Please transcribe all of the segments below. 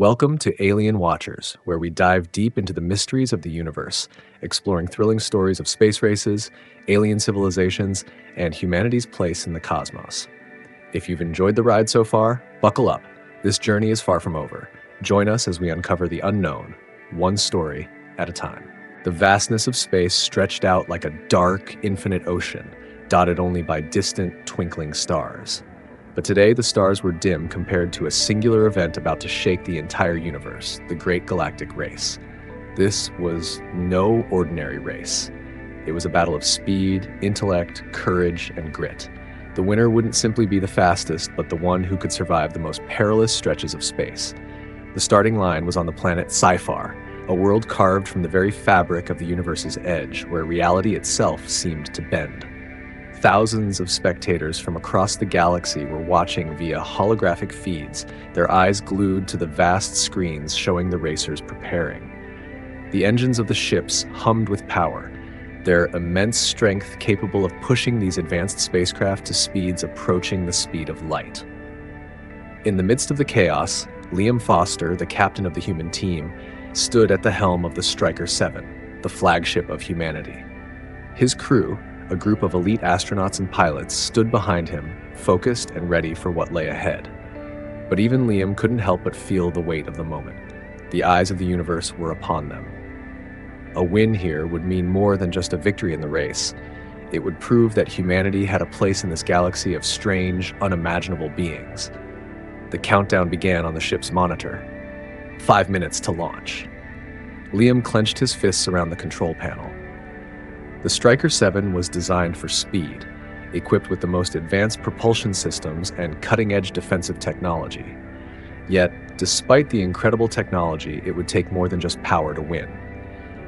Welcome to Alien Watchers, where we dive deep into the mysteries of the universe, exploring thrilling stories of space races, alien civilizations, and humanity's place in the cosmos. If you've enjoyed the ride so far, buckle up. This journey is far from over. Join us as we uncover the unknown, one story at a time. The vastness of space stretched out like a dark, infinite ocean, dotted only by distant, twinkling stars. But today, the stars were dim compared to a singular event about to shake the entire universe, the Great Galactic Race. This was no ordinary race. It was a battle of speed, intellect, courage, and grit. The winner wouldn't simply be the fastest, but the one who could survive the most perilous stretches of space. The starting line was on the planet Sci-Fi, a world carved from the very fabric of the universe's edge, where reality itself seemed to bend. Thousands of spectators from across the galaxy were watching via holographic feeds, their eyes glued to the vast screens showing the racers preparing. The engines of the ships hummed with power, their immense strength capable of pushing these advanced spacecraft to speeds approaching the speed of light. In the midst of the chaos, Liam Foster, the captain of the human team, stood at the helm of the Stryker 7, the flagship of humanity. His crew, a group of elite astronauts and pilots, stood behind him, focused and ready for what lay ahead. But even Liam couldn't help but feel the weight of the moment. The eyes of the universe were upon them. A win here would mean more than just a victory in the race. It would prove that humanity had a place in this galaxy of strange, unimaginable beings. The countdown began on the ship's monitor. 5 minutes to launch. Liam clenched his fists around the control panel. The Stryker 7 was designed for speed, equipped with the most advanced propulsion systems and cutting-edge defensive technology. Yet, despite the incredible technology, it would take more than just power to win.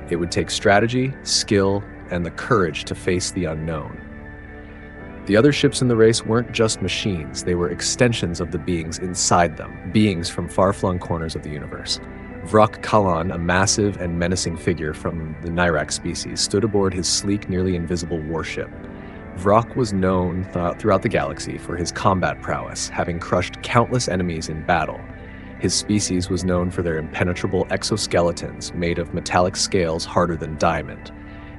It would take strategy, skill, and the courage to face the unknown. The other ships in the race weren't just machines, they were extensions of the beings inside them, beings from far-flung corners of the universe. Vrak Kalan, a massive and menacing figure from the Nyrak species, stood aboard his sleek, nearly invisible warship. Vrak was known throughout the galaxy for his combat prowess, having crushed countless enemies in battle. His species was known for their impenetrable exoskeletons made of metallic scales harder than diamond.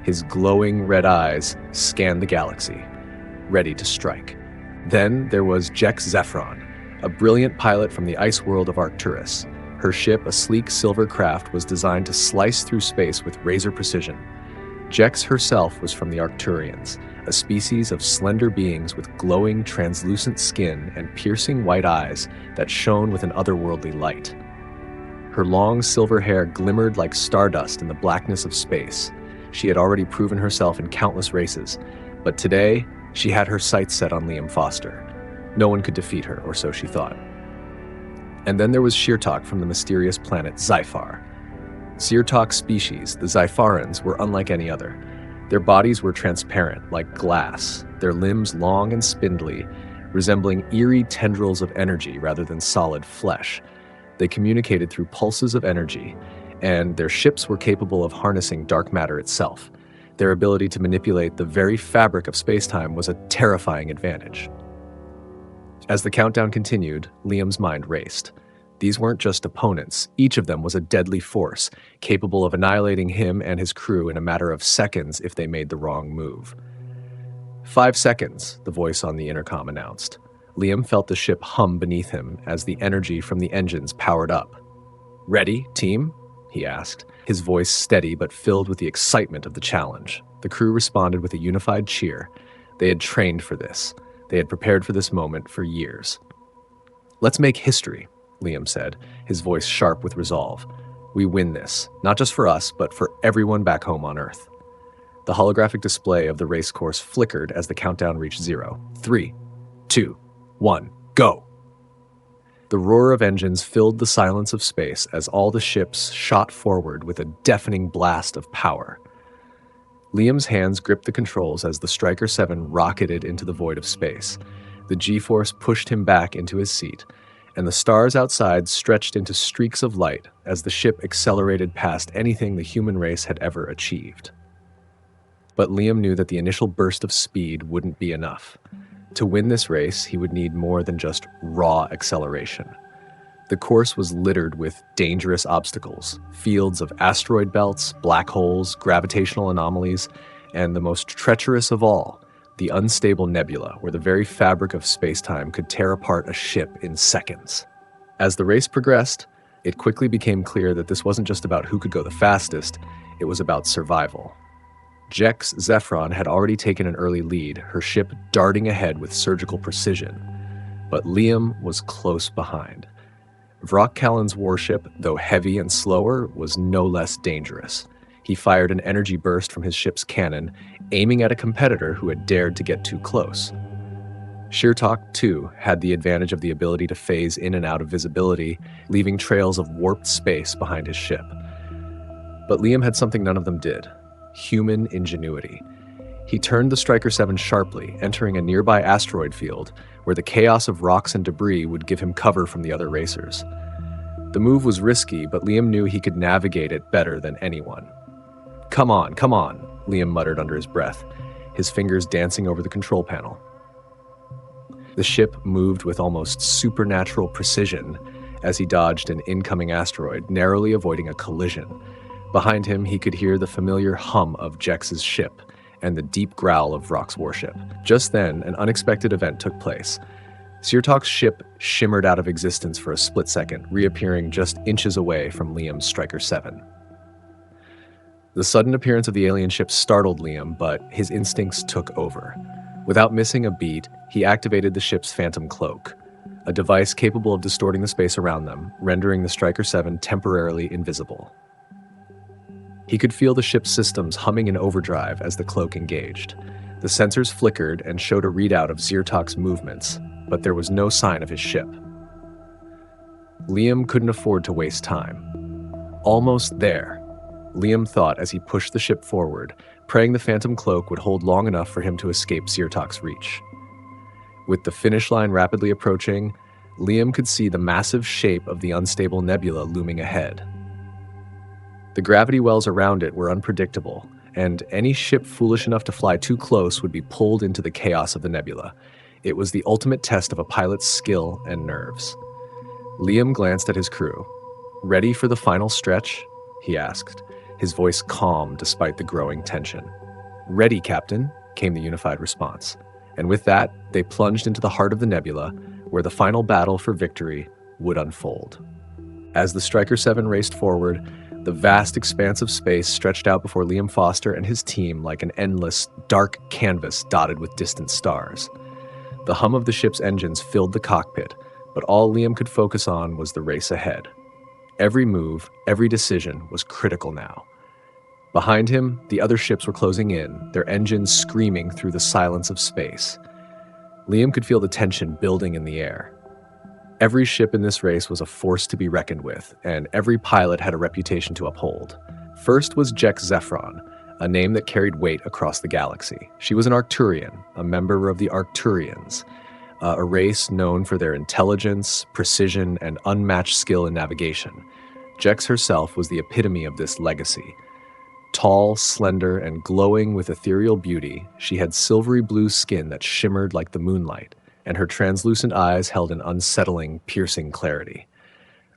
His glowing red eyes scanned the galaxy, ready to strike. Then there was Jex Zephron, a brilliant pilot from the ice world of Arcturus. Her ship, a sleek silver craft, was designed to slice through space with razor precision. Jex herself was from the Arcturians, a species of slender beings with glowing, translucent skin and piercing white eyes that shone with an otherworldly light. Her long silver hair glimmered like stardust in the blackness of space. She had already proven herself in countless races, but today she had her sights set on Liam Foster. No one could defeat her, or so she thought. And then there was Shirtok from the mysterious planet Zyphar. Shirtok species, the Zypharans, were unlike any other. Their bodies were transparent, like glass, their limbs long and spindly, resembling eerie tendrils of energy rather than solid flesh. They communicated through pulses of energy, and their ships were capable of harnessing dark matter itself. Their ability to manipulate the very fabric of space-time was a terrifying advantage. As the countdown continued, Liam's mind raced. These weren't just opponents. Each of them was a deadly force, capable of annihilating him and his crew in a matter of seconds if they made the wrong move. 5 seconds, the voice on the intercom announced. Liam felt the ship hum beneath him as the energy from the engines powered up. "Ready, team?" he asked, his voice steady but filled with the excitement of the challenge. The crew responded with a unified cheer. They had trained for this. They had prepared for this moment for years. "Let's make history," Liam said, his voice sharp with resolve. "We win this, not just for us, but for everyone back home on Earth." The holographic display of the race course flickered as the countdown reached 0. 3, 2, 1, go! The roar of engines filled the silence of space as all the ships shot forward with a deafening blast of power. Liam's hands gripped the controls as the Stryker 7 rocketed into the void of space. The G-force pushed him back into his seat, and the stars outside stretched into streaks of light as the ship accelerated past anything the human race had ever achieved. But Liam knew that the initial burst of speed wouldn't be enough. To win this race, he would need more than just raw acceleration. The course was littered with dangerous obstacles, fields of asteroid belts, black holes, gravitational anomalies, and the most treacherous of all, the unstable nebula, where the very fabric of space-time could tear apart a ship in seconds. As the race progressed, it quickly became clear that this wasn't just about who could go the fastest, it was about survival. Jex Zephron had already taken an early lead, her ship darting ahead with surgical precision. But Liam was close behind. Vrock Callan's warship, though heavy and slower, was no less dangerous. He fired an energy burst from his ship's cannon, aiming at a competitor who had dared to get too close. Shirtok, too, had the advantage of the ability to phase in and out of visibility, leaving trails of warped space behind his ship. But Liam had something none of them did: human ingenuity. He turned the Striker 7 sharply, entering a nearby asteroid field, where the chaos of rocks and debris would give him cover from the other racers. The move was risky, but Liam knew he could navigate it better than anyone. Come on, Liam muttered under his breath, his fingers dancing over the control panel. The ship moved with almost supernatural precision as he dodged an incoming asteroid, narrowly avoiding a collision. Behind him, he could hear the familiar hum of Jex's ship and the deep growl of Vrock's warship. Just then, an unexpected event took place. Shirtok's ship shimmered out of existence for a split second, reappearing just inches away from Liam's Striker 7. The sudden appearance of the alien ship startled Liam, but his instincts took over. Without missing a beat, he activated the ship's phantom cloak, a device capable of distorting the space around them, rendering the Striker 7 temporarily invisible. He could feel the ship's systems humming in overdrive as the cloak engaged. The sensors flickered and showed a readout of Shirtok's movements, but there was no sign of his ship. Liam couldn't afford to waste time. Almost there, Liam thought as he pushed the ship forward, praying the phantom cloak would hold long enough for him to escape Shirtok's reach. With the finish line rapidly approaching, Liam could see the massive shape of the unstable nebula looming ahead. The gravity wells around it were unpredictable, and any ship foolish enough to fly too close would be pulled into the chaos of the nebula. It was the ultimate test of a pilot's skill and nerves. Liam glanced at his crew. "Ready for the final stretch?" he asked, his voice calm despite the growing tension. "Ready, Captain," came the unified response. And with that, they plunged into the heart of the nebula, where the final battle for victory would unfold. As the Striker 7 raced forward, the vast expanse of space stretched out before Liam Foster and his team like an endless, dark canvas dotted with distant stars. The hum of the ship's engines filled the cockpit, but all Liam could focus on was the race ahead. Every move, every decision was critical now. Behind him, the other ships were closing in, their engines screaming through the silence of space. Liam could feel the tension building in the air. Every ship in this race was a force to be reckoned with, and every pilot had a reputation to uphold. First was Jex Zephron, a name that carried weight across the galaxy. She was an Arcturian, a member of the Arcturians, a race known for their intelligence, precision, and unmatched skill in navigation. Jex herself was the epitome of this legacy. Tall, slender, and glowing with ethereal beauty, she had silvery blue skin that shimmered like the moonlight, and her translucent eyes held an unsettling, piercing clarity.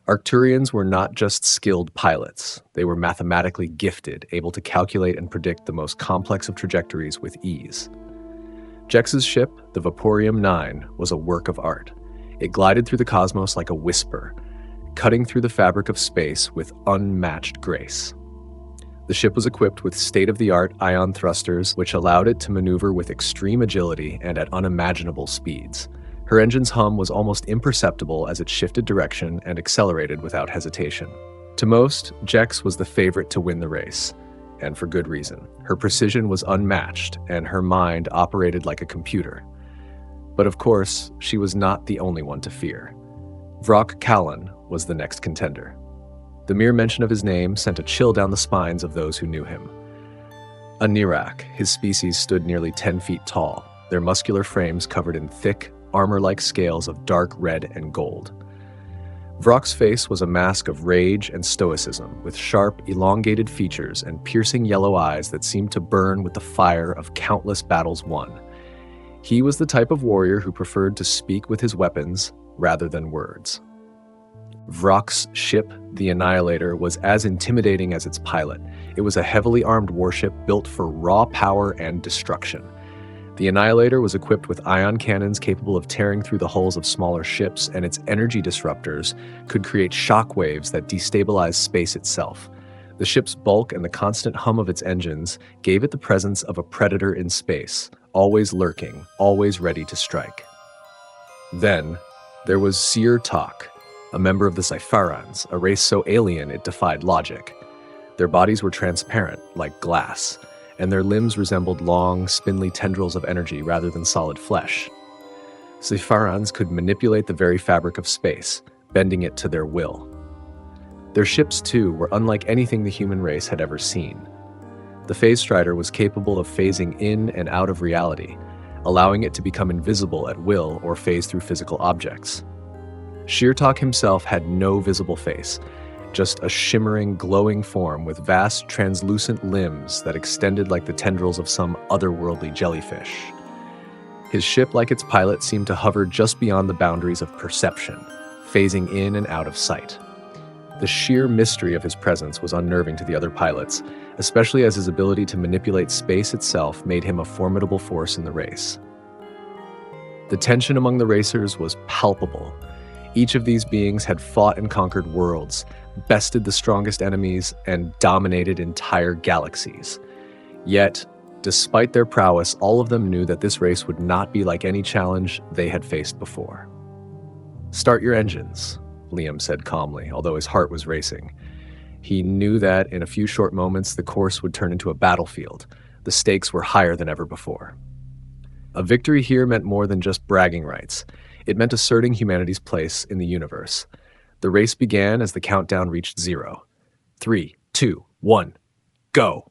Arcturians were not just skilled pilots. They were mathematically gifted, able to calculate and predict the most complex of trajectories with ease. Jex's ship, the Vaporium 9, was a work of art. It glided through the cosmos like a whisper, cutting through the fabric of space with unmatched grace. The ship was equipped with state-of-the-art ion thrusters, which allowed it to maneuver with extreme agility and at unimaginable speeds. Her engine's hum was almost imperceptible as it shifted direction and accelerated without hesitation. To most, Jex was the favorite to win the race, and for good reason. Her precision was unmatched, and her mind operated like a computer. But of course, she was not the only one to fear. Vrock Callan was the next contender. The mere mention of his name sent a chill down the spines of those who knew him. A Nirak, his species stood nearly 10 feet tall, their muscular frames covered in thick, armor-like scales of dark red and gold. Vrock's face was a mask of rage and stoicism, with sharp, elongated features and piercing yellow eyes that seemed to burn with the fire of countless battles won. He was the type of warrior who preferred to speak with his weapons rather than words. Vrok's ship, the Annihilator, was as intimidating as its pilot. It was a heavily armed warship built for raw power and destruction. The Annihilator was equipped with ion cannons capable of tearing through the hulls of smaller ships, and its energy disruptors could create shock waves that destabilized space itself. The ship's bulk and the constant hum of its engines gave it the presence of a predator in space, always lurking, always ready to strike. Then, there was Xylox, a member of the Sci-Fi, a race so alien it defied logic. Their bodies were transparent, like glass, and their limbs resembled long, spindly tendrils of energy rather than solid flesh. Sci-Fi could manipulate the very fabric of space, bending it to their will. Their ships, too, were unlike anything the human race had ever seen. The Phase Strider was capable of phasing in and out of reality, allowing it to become invisible at will or phase through physical objects. Xylox himself had no visible face, just a shimmering, glowing form with vast, translucent limbs that extended like the tendrils of some otherworldly jellyfish. His ship, like its pilot, seemed to hover just beyond the boundaries of perception, phasing in and out of sight. The sheer mystery of his presence was unnerving to the other pilots, especially as his ability to manipulate space itself made him a formidable force in the race. The tension among the racers was palpable. Each of these beings had fought and conquered worlds, bested the strongest enemies, and dominated entire galaxies. Yet, despite their prowess, all of them knew that this race would not be like any challenge they had faced before. "Start your engines," Liam said calmly, although his heart was racing. He knew that in a few short moments the course would turn into a battlefield. The stakes were higher than ever before. A victory here meant more than just bragging rights. It meant asserting humanity's place in the universe. The race began as the countdown reached 0. 3, 2, 1, go!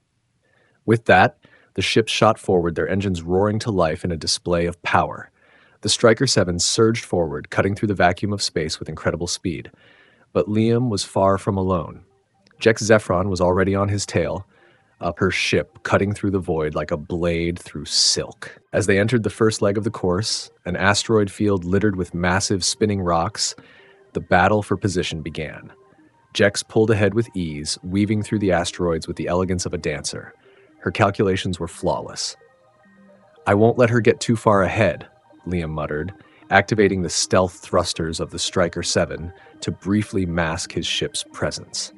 With that, the ships shot forward, their engines roaring to life in a display of power. The Striker 7 surged forward, cutting through the vacuum of space with incredible speed. But Liam was far from alone. Jex Zephron was already on his tail, up her ship, cutting through the void like a blade through silk. As they entered the first leg of the course, an asteroid field littered with massive spinning rocks, the battle for position began. Jex pulled ahead with ease, weaving through the asteroids with the elegance of a dancer. Her calculations were flawless. "I won't let her get too far ahead," Liam muttered, activating the stealth thrusters of the Striker 7 to briefly mask his ship's presence.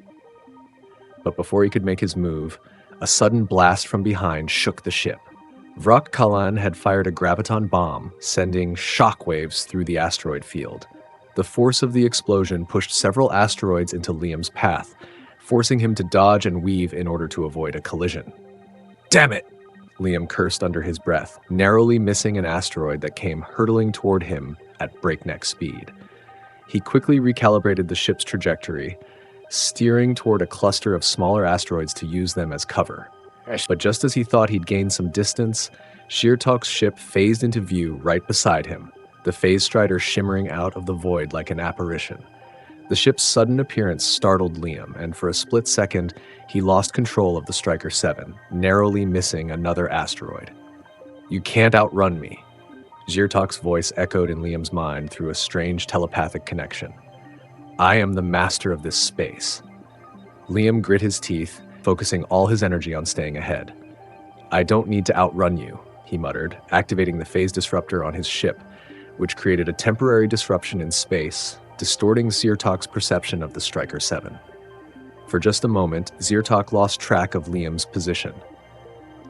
But before he could make his move, a sudden blast from behind shook the ship. Vrok Kalan had fired a graviton bomb, sending shockwaves through the asteroid field. The force of the explosion pushed several asteroids into Liam's path, forcing him to dodge and weave in order to avoid a collision. "Damn it!" Liam cursed under his breath, narrowly missing an asteroid that came hurtling toward him at breakneck speed. He quickly recalibrated the ship's trajectory, steering toward a cluster of smaller asteroids to use them as cover. But just as he thought he'd gained some distance, Xylox's ship phased into view right beside him, the Phase Strider shimmering out of the void like an apparition. The ship's sudden appearance startled Liam, and for a split second, he lost control of the Striker 7, narrowly missing another asteroid. "You can't outrun me," Xylox's voice echoed in Liam's mind through a strange telepathic connection. "I am the master of this space." Liam grit his teeth, focusing all his energy on staying ahead. "I don't need to outrun you," he muttered, activating the phase disruptor on his ship, which created a temporary disruption in space, distorting Xylox's perception of the Striker 7. For just a moment, Xylox lost track of Liam's position.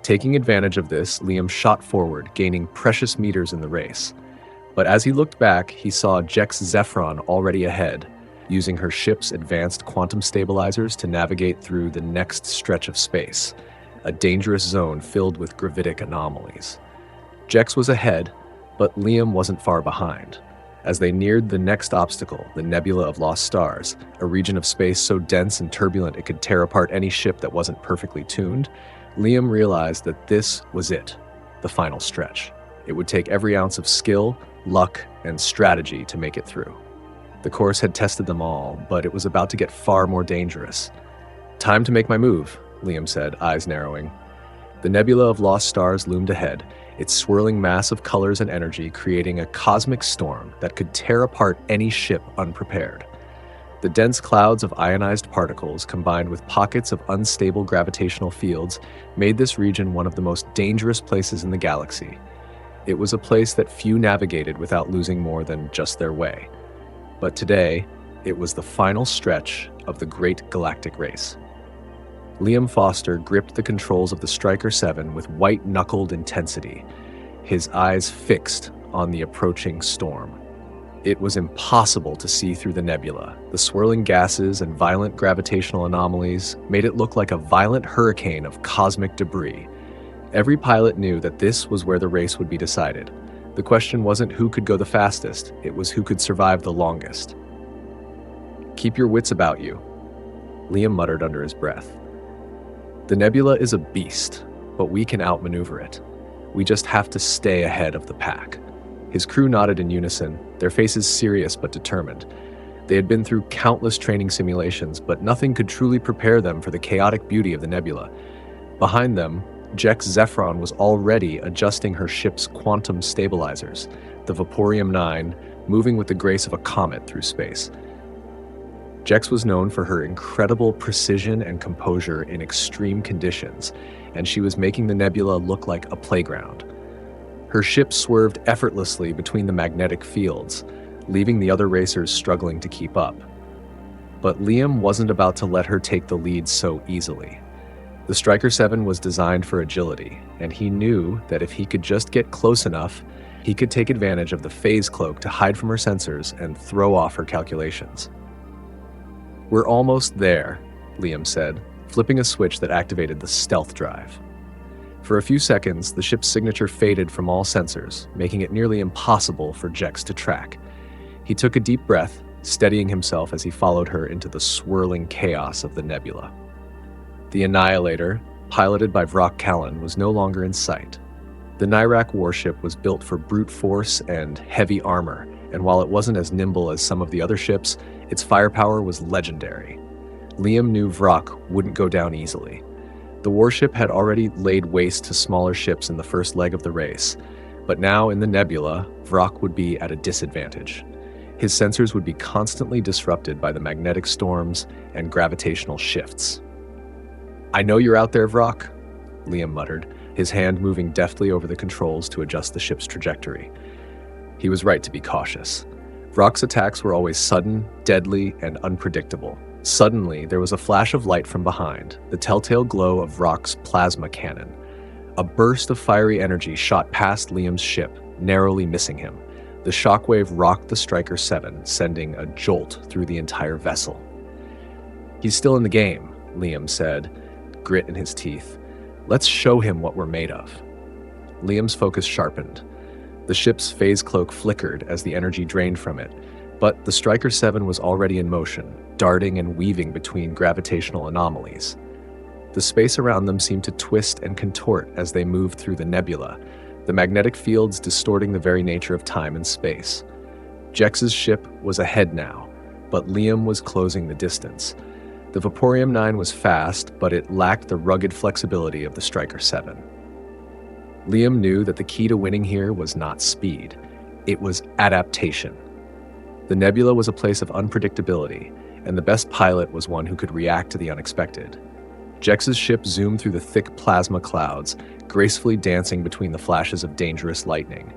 Taking advantage of this, Liam shot forward, gaining precious meters in the race. But as he looked back, he saw Jex Zephron already ahead, using her ship's advanced quantum stabilizers to navigate through the next stretch of space, a dangerous zone filled with gravitic anomalies. Jex was ahead, but Liam wasn't far behind. As they neared the next obstacle, the Nebula of Lost Stars, a region of space so dense and turbulent it could tear apart any ship that wasn't perfectly tuned, Liam realized that this was it, the final stretch. It would take every ounce of skill, luck, and strategy to make it through. The course had tested them all, but it was about to get far more dangerous. "Time to make my move," Liam said, eyes narrowing. The Nebula of Lost Stars loomed ahead, its swirling mass of colors and energy creating a cosmic storm that could tear apart any ship unprepared. The dense clouds of ionized particles combined with pockets of unstable gravitational fields made this region one of the most dangerous places in the galaxy. It was a place that few navigated without losing more than just their way. But today, it was the final stretch of the Great Galactic Race. Liam Foster gripped the controls of the Striker 7 with white-knuckled intensity, his eyes fixed on the approaching storm. It was impossible to see through the nebula. The swirling gases and violent gravitational anomalies made it look like a violent hurricane of cosmic debris. Every pilot knew that this was where the race would be decided. The question wasn't who could go the fastest, it was who could survive the longest. "Keep your wits about you," Liam muttered under his breath. "The nebula is a beast, but we can outmaneuver it. We just have to stay ahead of the pack." His crew nodded in unison, their faces serious but determined. They had been through countless training simulations, but nothing could truly prepare them for the chaotic beauty of the nebula. Behind them, Jex Zephron was already adjusting her ship's quantum stabilizers, the Vaporium 9, moving with the grace of a comet through space. Jex was known for her incredible precision and composure in extreme conditions, and she was making the nebula look like a playground. Her ship swerved effortlessly between the magnetic fields, leaving the other racers struggling to keep up. But Liam wasn't about to let her take the lead so easily. The Striker 7 was designed for agility, and he knew that if he could just get close enough, he could take advantage of the phase cloak to hide from her sensors and throw off her calculations. "We're almost there," Liam said, flipping a switch that activated the stealth drive. For a few seconds, the ship's signature faded from all sensors, making it nearly impossible for Jex to track. He took a deep breath, steadying himself as he followed her into the swirling chaos of the nebula. The Annihilator, piloted by Vrock Callan, was no longer in sight. The Nyrak warship was built for brute force and heavy armor, and while it wasn't as nimble as some of the other ships, its firepower was legendary. Liam knew Vrock wouldn't go down easily. The warship had already laid waste to smaller ships in the first leg of the race, but now in the nebula, Vrock would be at a disadvantage. His sensors would be constantly disrupted by the magnetic storms and gravitational shifts. "I know you're out there, Vrock," Liam muttered, his hand moving deftly over the controls to adjust the ship's trajectory. He was right to be cautious. Vrock's attacks were always sudden, deadly, and unpredictable. Suddenly, there was a flash of light from behind, the telltale glow of Vrock's plasma cannon. A burst of fiery energy shot past Liam's ship, narrowly missing him. The shockwave rocked the Striker 7, sending a jolt through the entire vessel. "He's still in the game," Liam said, grit in his teeth. "Let's show him what we're made of." Liam's focus sharpened. The ship's phase cloak flickered as the energy drained from it, but the Striker 7 was already in motion, darting and weaving between gravitational anomalies. The space around them seemed to twist and contort as they moved through the nebula, the magnetic fields distorting the very nature of time and space. Jex's ship was ahead now, but Liam was closing the distance. The Vaporium 9 was fast, but it lacked the rugged flexibility of the Striker 7. Liam knew that the key to winning here was not speed. It was adaptation. The nebula was a place of unpredictability, and the best pilot was one who could react to the unexpected. Jex's ship zoomed through the thick plasma clouds, gracefully dancing between the flashes of dangerous lightning.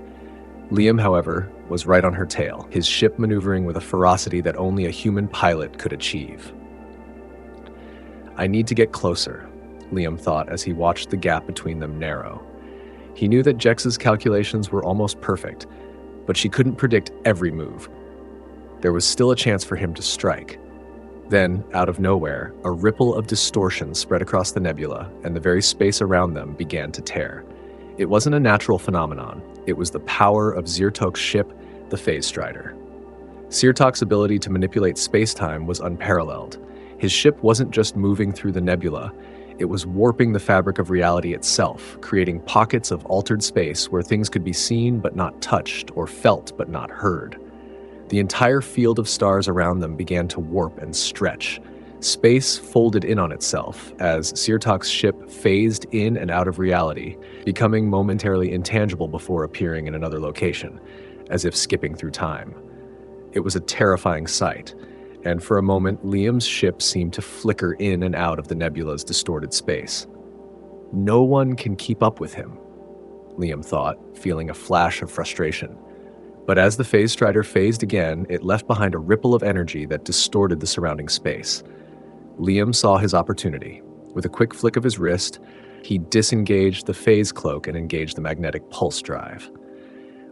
Liam, however, was right on her tail, his ship maneuvering with a ferocity that only a human pilot could achieve. "I need to get closer," Liam thought as he watched the gap between them narrow. He knew that Jex's calculations were almost perfect, but she couldn't predict every move. There was still a chance for him to strike. Then, out of nowhere, a ripple of distortion spread across the nebula, and the very space around them began to tear. It wasn't a natural phenomenon. It was the power of Zyrtok's ship, the Phase Strider. Zyrtok's ability to manipulate space-time was unparalleled. His ship wasn't just moving through the nebula, it was warping the fabric of reality itself, creating pockets of altered space where things could be seen but not touched, or felt but not heard. The entire field of stars around them began to warp and stretch. Space folded in on itself as Zyrtok's ship phased in and out of reality, becoming momentarily intangible before appearing in another location, as if skipping through time. It was a terrifying sight, and for a moment, Liam's ship seemed to flicker in and out of the nebula's distorted space. No one can keep up with him, Liam thought, feeling a flash of frustration. But as the phase strider phased again, it left behind a ripple of energy that distorted the surrounding space. Liam saw his opportunity. With a quick flick of his wrist, he disengaged the phase cloak and engaged the magnetic pulse drive.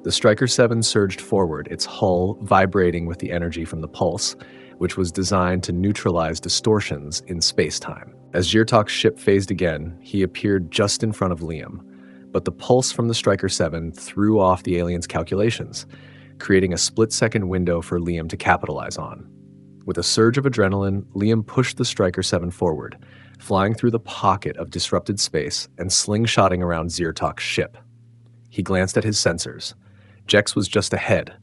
The Striker 7 surged forward, its hull vibrating with the energy from the pulse, which was designed to neutralize distortions in space-time. As Xylox's ship phased again, he appeared just in front of Liam, but the pulse from the Striker 7 threw off the alien's calculations, creating a split-second window for Liam to capitalize on. With a surge of adrenaline, Liam pushed the Striker 7 forward, flying through the pocket of disrupted space and slingshotting around Xylox's ship. He glanced at his sensors. Jex was just ahead,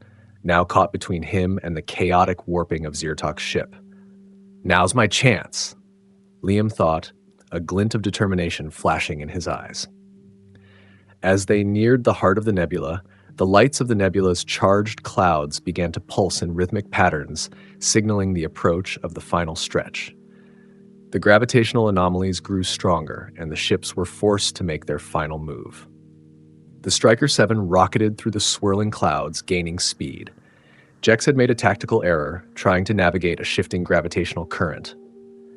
now caught between him and the chaotic warping of Xylox's ship. Now's my chance, Liam thought, a glint of determination flashing in his eyes. As they neared the heart of the nebula, the lights of the nebula's charged clouds began to pulse in rhythmic patterns, signaling the approach of the final stretch. The gravitational anomalies grew stronger, and the ships were forced to make their final move. The Striker 7 rocketed through the swirling clouds, gaining speed. Jex had made a tactical error, trying to navigate a shifting gravitational current.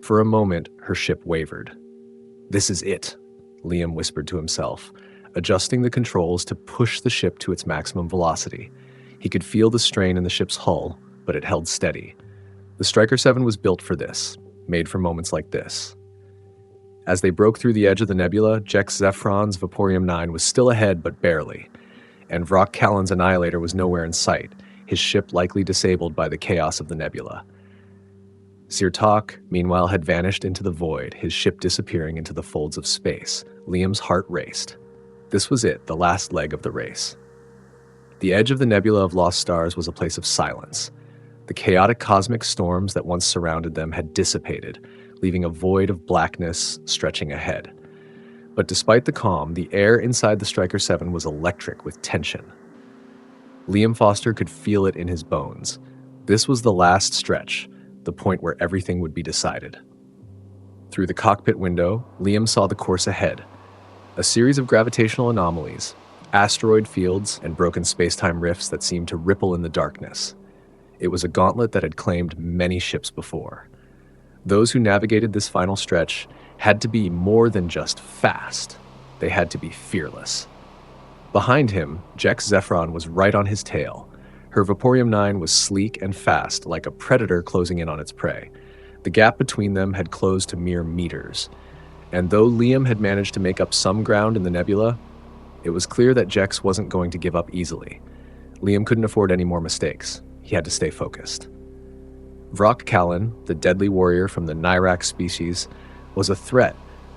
For a moment, her ship wavered. "This is it," Liam whispered to himself, adjusting the controls to push the ship to its maximum velocity. He could feel the strain in the ship's hull, but it held steady. The Striker 7 was built for this, made for moments like this. As they broke through the edge of the nebula, Jex Zephron's Vaporium 9 was still ahead, but barely, and Vrock Callan's Annihilator was nowhere in sight, his ship likely disabled by the chaos of the nebula. Xylox, meanwhile, had vanished into the void, his ship disappearing into the folds of space. Liam's heart raced. This was it, the last leg of the race. The edge of the nebula of lost stars was a place of silence. The chaotic cosmic storms that once surrounded them had dissipated, leaving a void of blackness stretching ahead. But despite the calm, the air inside the Striker 7 was electric with tension. Liam Foster could feel it in his bones. This was the last stretch, the point where everything would be decided. Through the cockpit window, Liam saw the course ahead. A series of gravitational anomalies, asteroid fields, and broken space-time rifts that seemed to ripple in the darkness. It was a gauntlet that had claimed many ships before. Those who navigated this final stretch had to be more than just fast. They had to be fearless. Behind him, Jex Zephron was right on his tail. Her Vaporium 9 was sleek and fast, like a predator closing in on its prey. The gap between them had closed to mere meters. And though Liam had managed to make up some ground in the nebula, it was clear that Jex wasn't going to give up easily. Liam couldn't afford any more mistakes. He had to stay focused. Vrock Callan, the deadly warrior from the Nyrak species, was a threat,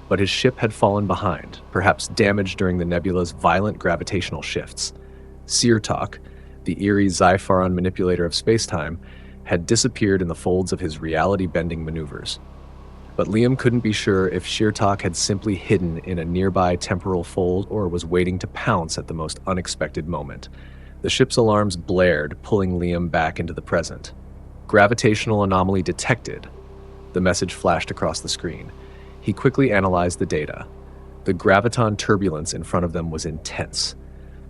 but his ship had fallen behind, perhaps damaged during the nebula's violent gravitational shifts. Xylox, the eerie Xypharon manipulator of spacetime, had disappeared in the folds of his reality-bending maneuvers. But Liam couldn't be sure if Xylox had simply hidden in a nearby temporal fold or was waiting to pounce at the most unexpected moment. The ship's alarms blared, pulling Liam back into the present. Gravitational anomaly detected. The message flashed across the screen. He quickly analyzed the data. The graviton turbulence in front of them was intense.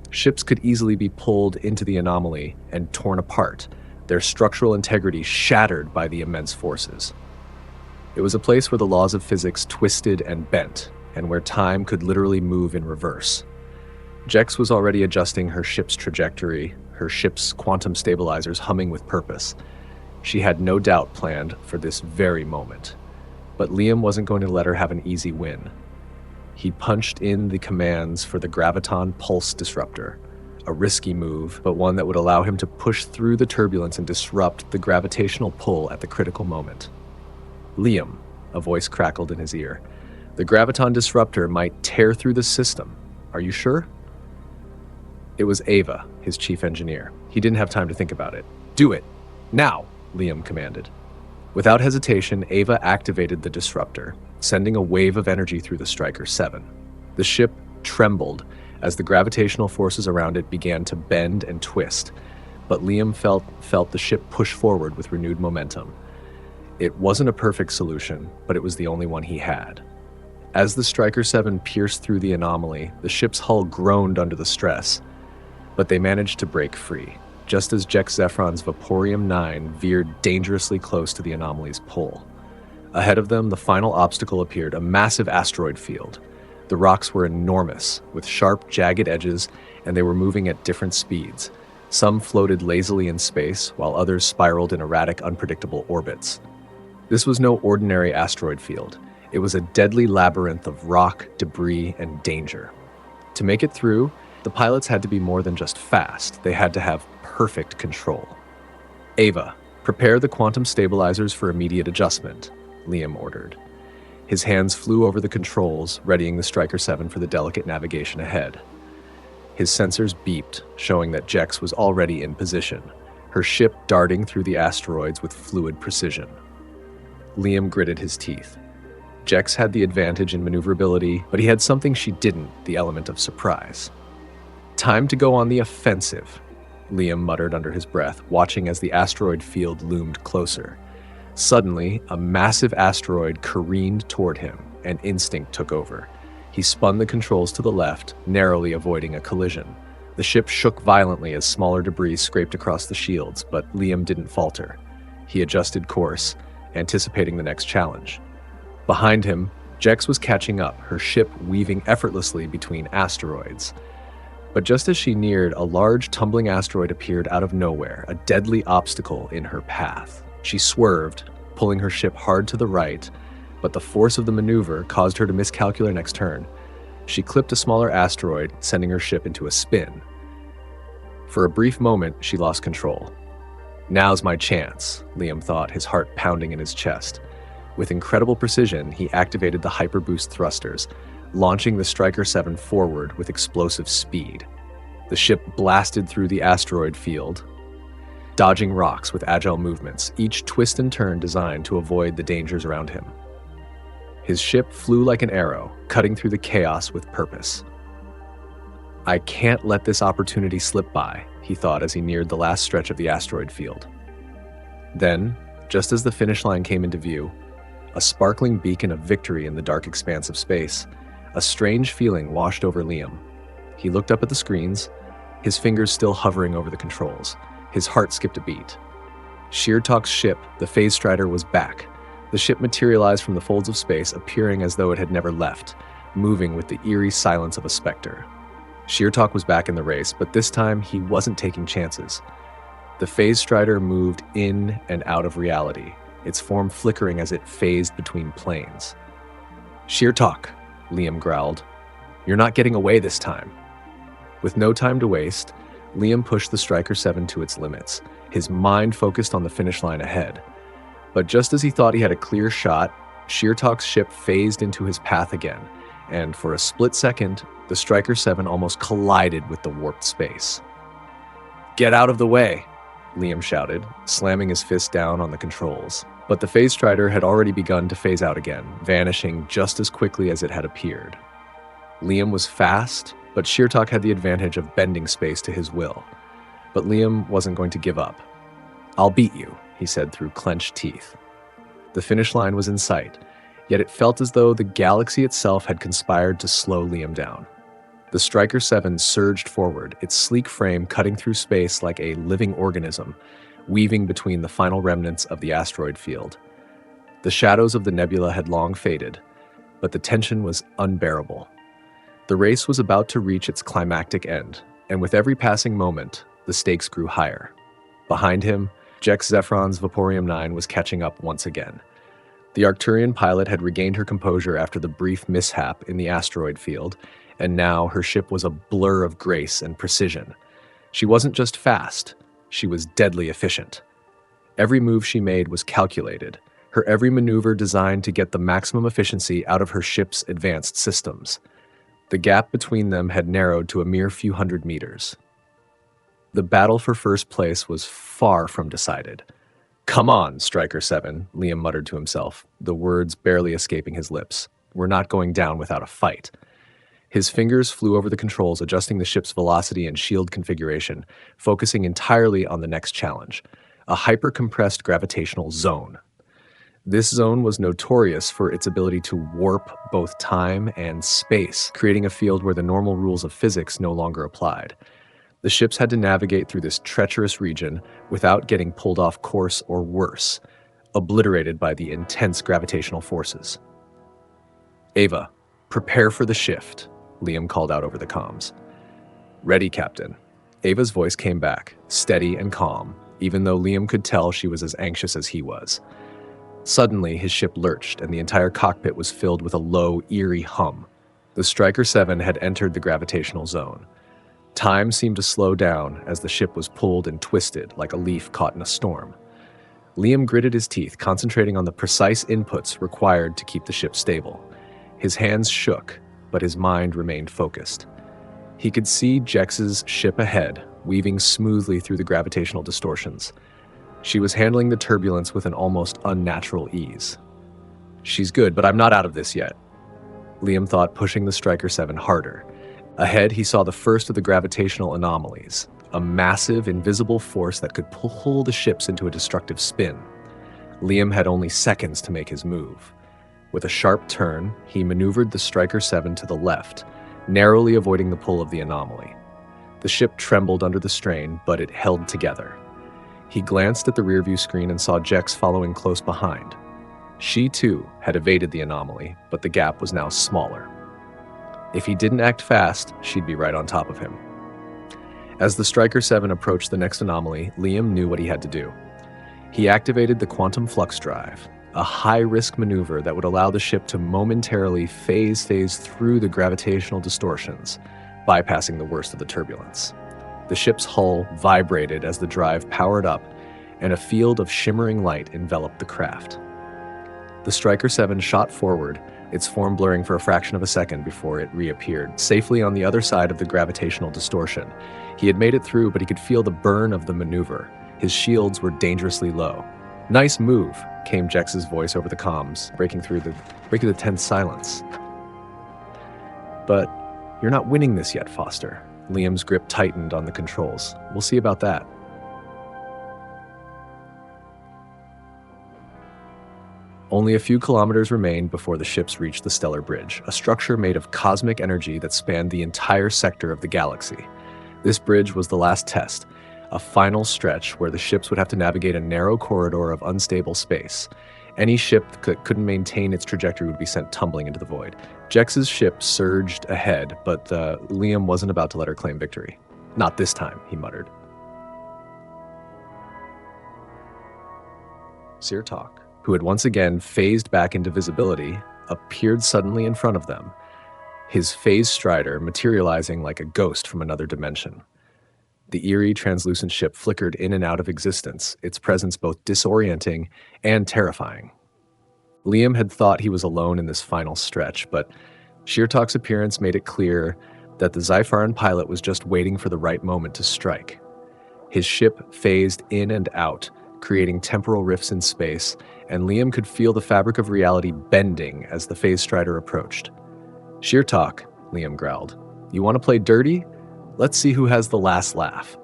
Ships could easily be pulled into the anomaly and torn apart, their structural integrity shattered by the immense forces. It was a place where the laws of physics twisted and bent, and where time could literally move in reverse. Jex was already adjusting her ship's trajectory, her ship's quantum stabilizers humming with purpose. She had no doubt planned for this very moment. But Liam wasn't going to let her have an easy win. He punched in the commands for the Graviton Pulse Disruptor, a risky move, but one that would allow him to push through the turbulence and disrupt the gravitational pull at the critical moment. "Liam," a voice crackled in his ear, "the Graviton Disruptor might tear through the system. Are you sure?" It was Ava, his chief engineer. He didn't have time to think about it. "Do it! Now!" Liam commanded. Without hesitation, Ava activated the disruptor, sending a wave of energy through the Striker 7. The ship trembled as the gravitational forces around it began to bend and twist, but Liam felt the ship push forward with renewed momentum. It wasn't a perfect solution, but it was the only one he had. As the Striker 7 pierced through the anomaly, the ship's hull groaned under the stress, but they managed to break free, just as Jex Zephron's Vaporium-9 veered dangerously close to the anomaly's pole. Ahead of them, the final obstacle appeared, a massive asteroid field. The rocks were enormous, with sharp, jagged edges, and they were moving at different speeds. Some floated lazily in space, while others spiraled in erratic, unpredictable orbits. This was no ordinary asteroid field. It was a deadly labyrinth of rock, debris, and danger. To make it through, the pilots had to be more than just fast. They had to have perfect control. "Ava, prepare the quantum stabilizers for immediate adjustment," Liam ordered. His hands flew over the controls, readying the Striker 7 for the delicate navigation ahead. His sensors beeped, showing that Jex was already in position, her ship darting through the asteroids with fluid precision. Liam gritted his teeth. Jex had the advantage in maneuverability, but he had something she didn't, the element of surprise. "Time to go on the offensive," Liam muttered under his breath, watching as the asteroid field loomed closer. Suddenly, a massive asteroid careened toward him, and instinct took over. He spun the controls to the left, narrowly avoiding a collision. The ship shook violently as smaller debris scraped across the shields, but Liam didn't falter. He adjusted course, anticipating the next challenge. Behind him, Jex was catching up, her ship weaving effortlessly between asteroids. But just as she neared, a large tumbling asteroid appeared out of nowhere, a deadly obstacle in her path. She swerved, pulling her ship hard to the right, but the force of the maneuver caused her to miscalculate her next turn. She clipped a smaller asteroid, sending her ship into a spin. For a brief moment, she lost control. "Now's my chance," Liam thought, his heart pounding in his chest. With incredible precision, he activated the hyperboost thrusters, launching the Striker 7 forward with explosive speed. The ship blasted through the asteroid field, dodging rocks with agile movements, each twist and turn designed to avoid the dangers around him. His ship flew like an arrow, cutting through the chaos with purpose. "I can't let this opportunity slip by," he thought as he neared the last stretch of the asteroid field. Then, just as the finish line came into view, a sparkling beacon of victory in the dark expanse of space, a strange feeling washed over Liam. He looked up at the screens, his fingers still hovering over the controls. His heart skipped a beat. Sheertalk's ship, the Phase Strider, was back. The ship materialized from the folds of space, appearing as though it had never left, moving with the eerie silence of a specter. Sheertalk was back in the race, but this time he wasn't taking chances. The Phase Strider moved in and out of reality, its form flickering as it phased between planes. "Sheertalk," Liam growled. "You're not getting away this time." With no time to waste, Liam pushed the Striker 7 to its limits, his mind focused on the finish line ahead. But just as he thought he had a clear shot, Sheertalk's ship phased into his path again, and for a split second, the Striker 7 almost collided with the warped space. "Get out of the way," Liam shouted, slamming his fist down on the controls. But the Phase Strider had already begun to phase out again, vanishing just as quickly as it had appeared. Liam was fast, but Sheertalk had the advantage of bending space to his will. But Liam wasn't going to give up. "I'll beat you," he said through clenched teeth. The finish line was in sight, yet it felt as though the galaxy itself had conspired to slow Liam down. The Striker 7 surged forward, its sleek frame cutting through space like a living organism, weaving between the final remnants of the asteroid field. The shadows of the nebula had long faded, but the tension was unbearable. The race was about to reach its climactic end, and with every passing moment, the stakes grew higher. Behind him, Jex Zephron's Vaporium-9 was catching up once again. The Arcturian pilot had regained her composure after the brief mishap in the asteroid field, and now her ship was a blur of grace and precision. She wasn't just fast, she was deadly efficient. Every move she made was calculated, her every maneuver designed to get the maximum efficiency out of her ship's advanced systems. The gap between them had narrowed to a mere few hundred meters. The battle for first place was far from decided. "Come on, Striker 7, Liam muttered to himself, the words barely escaping his lips. "We're not going down without a fight." His fingers flew over the controls, adjusting the ship's velocity and shield configuration, focusing entirely on the next challenge, a hyper-compressed gravitational zone. This zone was notorious for its ability to warp both time and space, creating a field where the normal rules of physics no longer applied. The ships had to navigate through this treacherous region without getting pulled off course or worse, obliterated by the intense gravitational forces. "Ava, prepare for the shift," Liam called out over the comms. "Ready, Captain." Ava's voice came back, steady and calm, even though Liam could tell she was as anxious as he was. Suddenly, his ship lurched, and the entire cockpit was filled with a low, eerie hum. The Striker 7 had entered the gravitational zone. Time seemed to slow down as the ship was pulled and twisted like a leaf caught in a storm. Liam gritted his teeth, concentrating on the precise inputs required to keep the ship stable. His hands shook, but his mind remained focused. He could see Jex's ship ahead, weaving smoothly through the gravitational distortions. She was handling the turbulence with an almost unnatural ease. "She's good, but I'm not out of this yet," Liam thought, pushing the Striker 7 harder. Ahead, he saw the first of the gravitational anomalies, a massive, invisible force that could pull the ships into a destructive spin. Liam had only seconds to make his move. With a sharp turn, he maneuvered the Striker 7 to the left, narrowly avoiding the pull of the anomaly. The ship trembled under the strain, but it held together. He glanced at the rearview screen and saw Jex following close behind. She, too, had evaded the anomaly, but the gap was now smaller. If he didn't act fast, she'd be right on top of him. As the Striker 7 approached the next anomaly, Liam knew what he had to do. He activated the quantum flux drive, a high-risk maneuver that would allow the ship to momentarily phase through the gravitational distortions, bypassing the worst of the turbulence. The ship's hull vibrated as the drive powered up, and a field of shimmering light enveloped the craft. The Striker 7 shot forward, its form blurring for a fraction of a second before it reappeared, safely on the other side of the gravitational distortion. He had made it through, but he could feel the burn of the maneuver. His shields were dangerously low. "Nice move," came Jex's voice over the comms, breaking the tense silence. "But you're not winning this yet, Foster." Liam's grip tightened on the controls. "We'll see about that." Only a few kilometers remained before the ships reached the Stellar Bridge, a structure made of cosmic energy that spanned the entire sector of the galaxy. This bridge was the last test, a final stretch where the ships would have to navigate a narrow corridor of unstable space. Any ship that couldn't maintain its trajectory would be sent tumbling into the void. Jex's ship surged ahead, but Liam wasn't about to let her claim victory. "Not this time," he muttered. Sirtok, who had once again phased back into visibility, appeared suddenly in front of them, his phase strider materializing like a ghost from another dimension. The eerie, translucent ship flickered in and out of existence, its presence both disorienting and terrifying. Liam had thought he was alone in this final stretch, but Sirtok's appearance made it clear that the Xypharan pilot was just waiting for the right moment to strike. His ship phased in and out, creating temporal rifts in space, and Liam could feel the fabric of reality bending as the phase strider approached. "Sirtok," Liam growled, "you want to play dirty? Let's see who has the last laugh."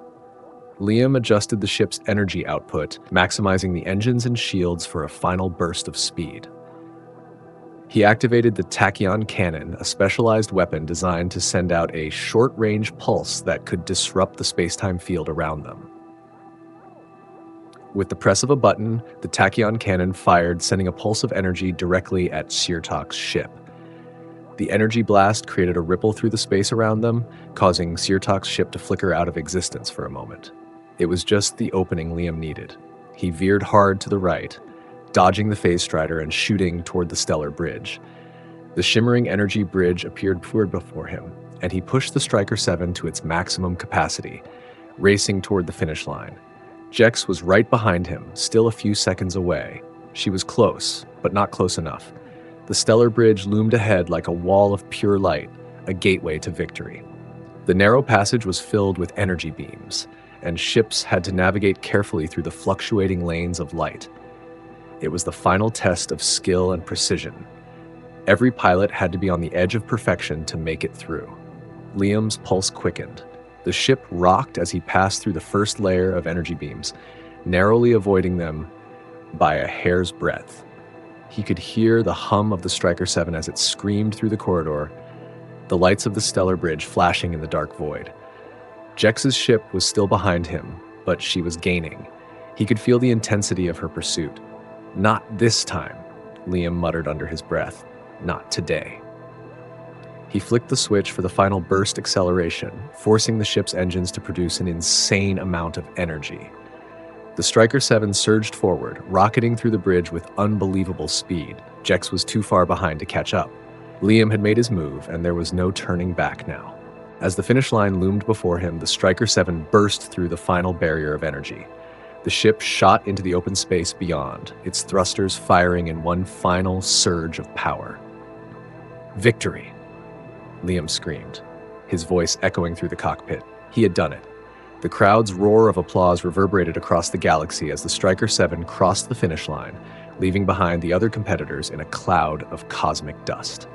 Liam adjusted the ship's energy output, maximizing the engines and shields for a final burst of speed. He activated the tachyon cannon, a specialized weapon designed to send out a short-range pulse that could disrupt the space-time field around them. With the press of a button, the tachyon cannon fired, sending a pulse of energy directly at Sirtok's ship. The energy blast created a ripple through the space around them, causing Sirtok's ship to flicker out of existence for a moment. It was just the opening Liam needed. He veered hard to the right, dodging the phase strider and shooting toward the Stellar Bridge. The shimmering energy bridge appeared before him, and he pushed the Striker 7 to its maximum capacity, racing toward the finish line. Jex was right behind him, still a few seconds away. She was close, but not close enough. The Stellar Bridge loomed ahead like a wall of pure light, a gateway to victory. The narrow passage was filled with energy beams, and ships had to navigate carefully through the fluctuating lanes of light. It was the final test of skill and precision. Every pilot had to be on the edge of perfection to make it through. Liam's pulse quickened. The ship rocked as he passed through the first layer of energy beams, narrowly avoiding them by a hair's breadth. He could hear the hum of the Striker 7 as it screamed through the corridor, the lights of the stellar bridge flashing in the dark void. Jex's ship was still behind him, but she was gaining. He could feel the intensity of her pursuit. "Not this time," Liam muttered under his breath. "Not today." He flicked the switch for the final burst acceleration, forcing the ship's engines to produce an insane amount of energy. The Striker 7 surged forward, rocketing through the bridge with unbelievable speed. Jex was too far behind to catch up. Liam had made his move, and there was no turning back now. As the finish line loomed before him, the Striker 7 burst through the final barrier of energy. The ship shot into the open space beyond, its thrusters firing in one final surge of power. "Victory!" Liam screamed, his voice echoing through the cockpit. He had done it. The crowd's roar of applause reverberated across the galaxy as the Striker 7 crossed the finish line, leaving behind the other competitors in a cloud of cosmic dust.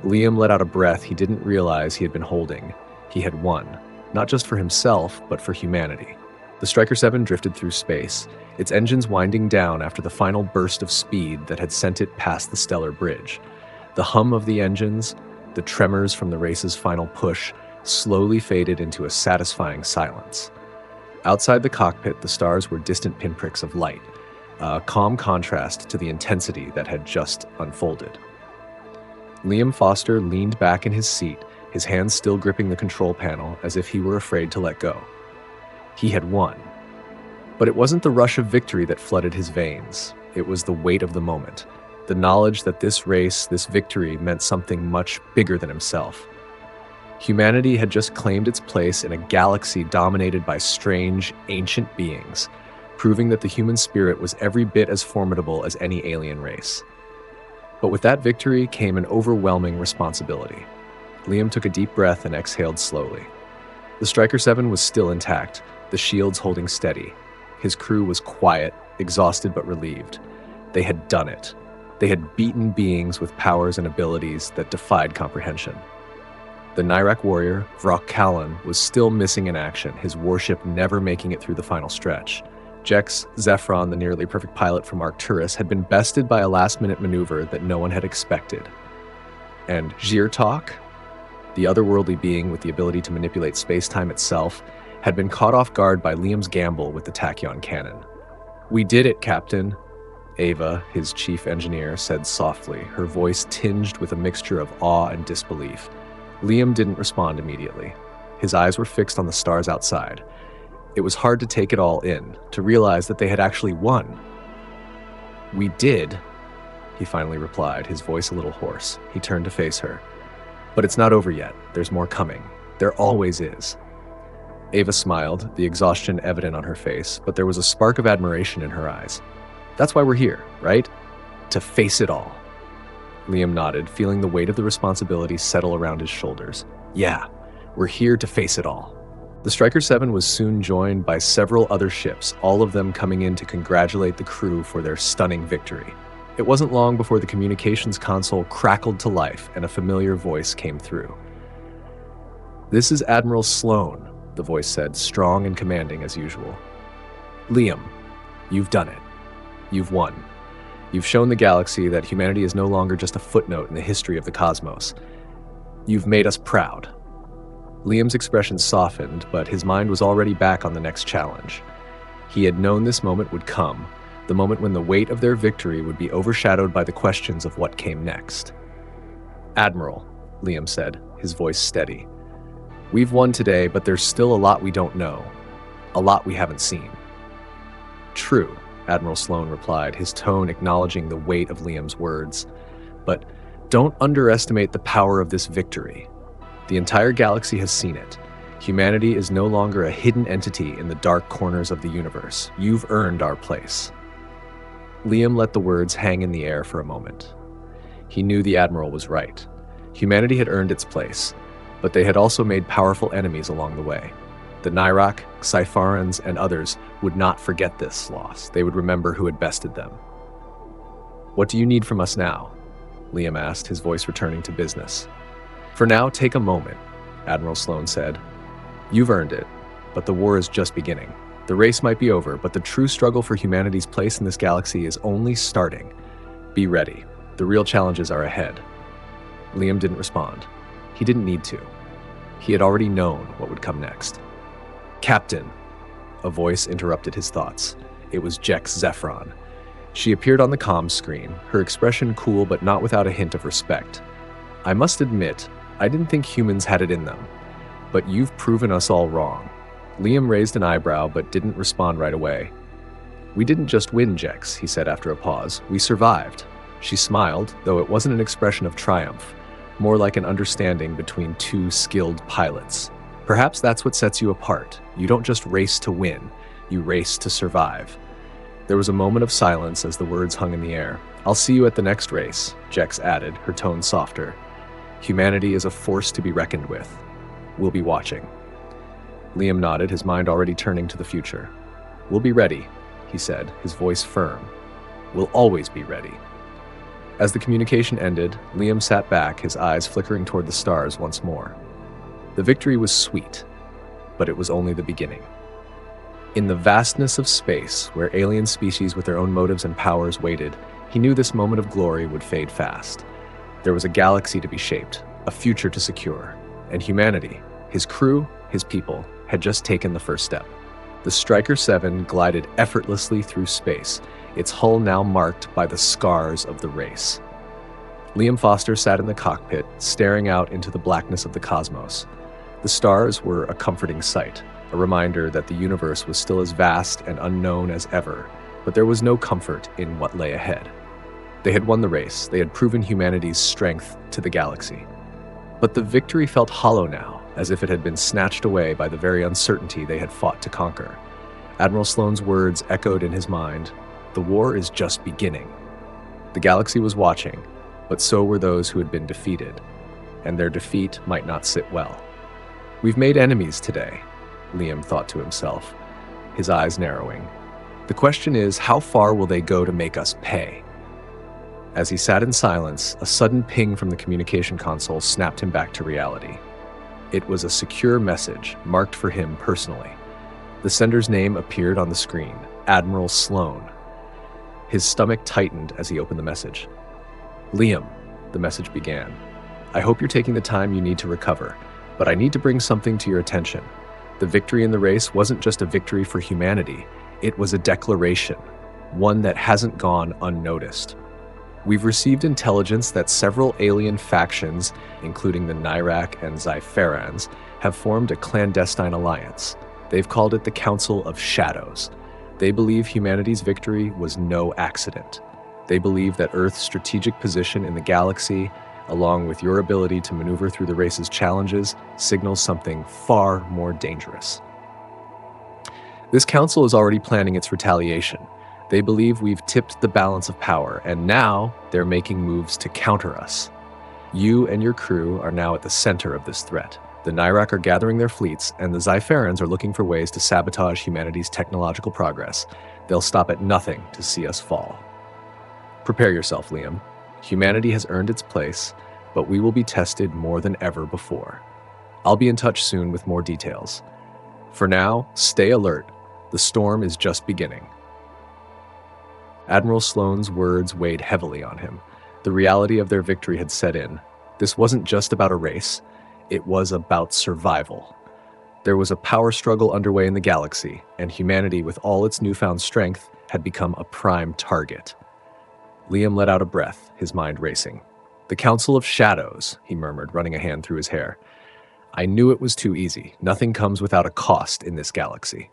Liam let out a breath he didn't realize he had been holding. He had won, not just for himself, but for humanity. The Striker 7 drifted through space, its engines winding down after the final burst of speed that had sent it past the stellar bridge. The hum of the engines, the tremors from the race's final push, slowly faded into a satisfying silence. Outside the cockpit, the stars were distant pinpricks of light, a calm contrast to the intensity that had just unfolded. Liam Foster leaned back in his seat, his hands still gripping the control panel as if he were afraid to let go. He had won. But it wasn't the rush of victory that flooded his veins. It was the weight of the moment. The knowledge that this race, this victory, meant something much bigger than himself. Humanity had just claimed its place in a galaxy dominated by strange, ancient beings, proving that the human spirit was every bit as formidable as any alien race. But with that victory came an overwhelming responsibility. Liam took a deep breath and exhaled slowly. The Striker 7 was still intact, the shields holding steady. His crew was quiet, exhausted but relieved. They had done it. They had beaten beings with powers and abilities that defied comprehension. The Nyrak warrior, Vrock Kallan, was still missing in action, his warship never making it through the final stretch. Jex Zephron, the nearly perfect pilot from Arcturus, had been bested by a last-minute maneuver that no one had expected. And Xylox, the otherworldly being with the ability to manipulate space-time itself, had been caught off guard by Liam's gamble with the tachyon cannon. "We did it, Captain," Ava, his chief engineer, said softly, her voice tinged with a mixture of awe and disbelief. Liam didn't respond immediately. His eyes were fixed on the stars outside. It was hard to take it all in, to realize that they had actually won. "We did," he finally replied, his voice a little hoarse. He turned to face her. "But it's not over yet. There's more coming. There always is." Ava smiled, the exhaustion evident on her face, but there was a spark of admiration in her eyes. "That's why we're here, right? To face it all." Liam nodded, feeling the weight of the responsibility settle around his shoulders. "Yeah, we're here to face it all." The Striker 7 was soon joined by several other ships, all of them coming in to congratulate the crew for their stunning victory. It wasn't long before the communications console crackled to life and a familiar voice came through. "This is Admiral Sloan," the voice said, strong and commanding as usual. "Liam, you've done it. You've won. You've shown the galaxy that humanity is no longer just a footnote in the history of the cosmos. You've made us proud." Liam's expression softened, but his mind was already back on the next challenge. He had known this moment would come, the moment when the weight of their victory would be overshadowed by the questions of what came next. "Admiral," Liam said, his voice steady. "We've won today, but there's still a lot we don't know. A lot we haven't seen." "True," Admiral Sloan replied, his tone acknowledging the weight of Liam's words. "But don't underestimate the power of this victory. The entire galaxy has seen it. Humanity is no longer a hidden entity in the dark corners of the universe. You've earned our place." Liam let the words hang in the air for a moment. He knew the Admiral was right. Humanity had earned its place, but they had also made powerful enemies along the way. The Nyrak, Xyfarans, and others would not forget this loss. They would remember who had bested them. "What do you need from us now?" Liam asked, his voice returning to business. "For now, take a moment," Admiral Sloan said. "You've earned it, but the war is just beginning. The race might be over, but the true struggle for humanity's place in this galaxy is only starting. Be ready. The real challenges are ahead. Liam didn't respond. He didn't need to. He had already known what would come next. Captain, a voice interrupted his thoughts. It was Jex Zephron. She appeared on the comms screen, her expression cool but not without a hint of respect. I must admit, I didn't think humans had it in them. But you've proven us all wrong. Liam raised an eyebrow but didn't respond right away. We didn't just win, Jex, he said after a pause. We survived. She smiled, though it wasn't an expression of triumph, more like an understanding between two skilled pilots. Perhaps that's what sets you apart. You don't just race to win, you race to survive. There was a moment of silence as the words hung in the air. I'll see you at the next race, Jex added, her tone softer. Humanity is a force to be reckoned with. We'll be watching. Liam nodded, his mind already turning to the future. We'll be ready, he said, his voice firm. We'll always be ready. As the communication ended, Liam sat back, his eyes flickering toward the stars once more. The victory was sweet, but it was only the beginning. In the vastness of space, where alien species with their own motives and powers waited, he knew this moment of glory would fade fast. There was a galaxy to be shaped, a future to secure, and humanity, his crew, his people, had just taken the first step. The Stryker 7 glided effortlessly through space, its hull now marked by the scars of the race. Liam Foster sat in the cockpit, staring out into the blackness of the cosmos. The stars were a comforting sight, a reminder that the universe was still as vast and unknown as ever, but there was no comfort in what lay ahead. They had won the race, they had proven humanity's strength to the galaxy. But the victory felt hollow now, as if it had been snatched away by the very uncertainty they had fought to conquer. Admiral Sloane's words echoed in his mind, "The war is just beginning." The galaxy was watching, but so were those who had been defeated, and their defeat might not sit well. We've made enemies today, Liam thought to himself, his eyes narrowing. The question is, how far will they go to make us pay? As he sat in silence, a sudden ping from the communication console snapped him back to reality. It was a secure message, marked for him personally. The sender's name appeared on the screen, Admiral Sloane. His stomach tightened as he opened the message. Liam, the message began. I hope you're taking the time you need to recover, but I need to bring something to your attention. The victory in the race wasn't just a victory for humanity, it was a declaration, one that hasn't gone unnoticed. We've received intelligence that several alien factions, including the Nyrak and Zypherans, have formed a clandestine alliance. They've called it the Council of Shadows. They believe humanity's victory was no accident. They believe that Earth's strategic position in the galaxy, along with your ability to maneuver through the race's challenges, signals something far more dangerous. This council is already planning its retaliation. They believe we've tipped the balance of power, and now they're making moves to counter us. You and your crew are now at the center of this threat. The Nyrak are gathering their fleets, and the Zypherans are looking for ways to sabotage humanity's technological progress. They'll stop at nothing to see us fall. Prepare yourself, Liam. Humanity has earned its place, but we will be tested more than ever before. I'll be in touch soon with more details. For now, stay alert. The storm is just beginning. Admiral Sloane's words weighed heavily on him. The reality of their victory had set in. This wasn't just about a race. It was about survival. There was a power struggle underway in the galaxy, and humanity, with all its newfound strength, had become a prime target. Liam let out a breath, his mind racing. The Council of Shadows, he murmured, running a hand through his hair. I knew it was too easy. Nothing comes without a cost in this galaxy.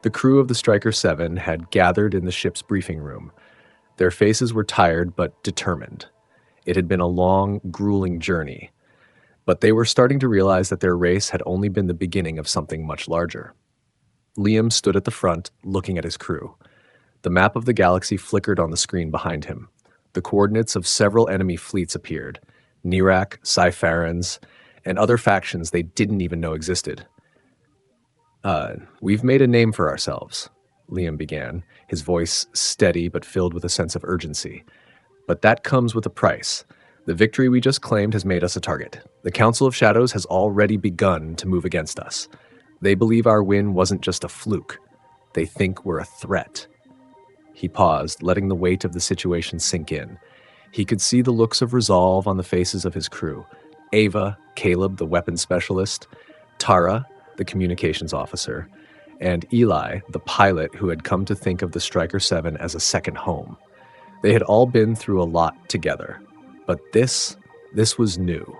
The crew of the Stryker 7 had gathered in the ship's briefing room. Their faces were tired but determined. It had been a long, grueling journey, but they were starting to realize that their race had only been the beginning of something much larger. Liam stood at the front, looking at his crew. The map of the galaxy flickered on the screen behind him. The coordinates of several enemy fleets appeared, Nyrak, Zypherans, and other factions they didn't even know existed. We've made a name for ourselves, Liam began, his voice steady but filled with a sense of urgency. But that comes with a price. The victory we just claimed has made us a target. The Council of Shadows has already begun to move against us. They believe our win wasn't just a fluke. They think we're a threat. He paused, letting the weight of the situation sink in. He could see the looks of resolve on the faces of his crew. Ava, Caleb, the weapons specialist, Tara, the communications officer, and Eli, the pilot who had come to think of the Striker 7 as a second home. They had all been through a lot together. But this was new.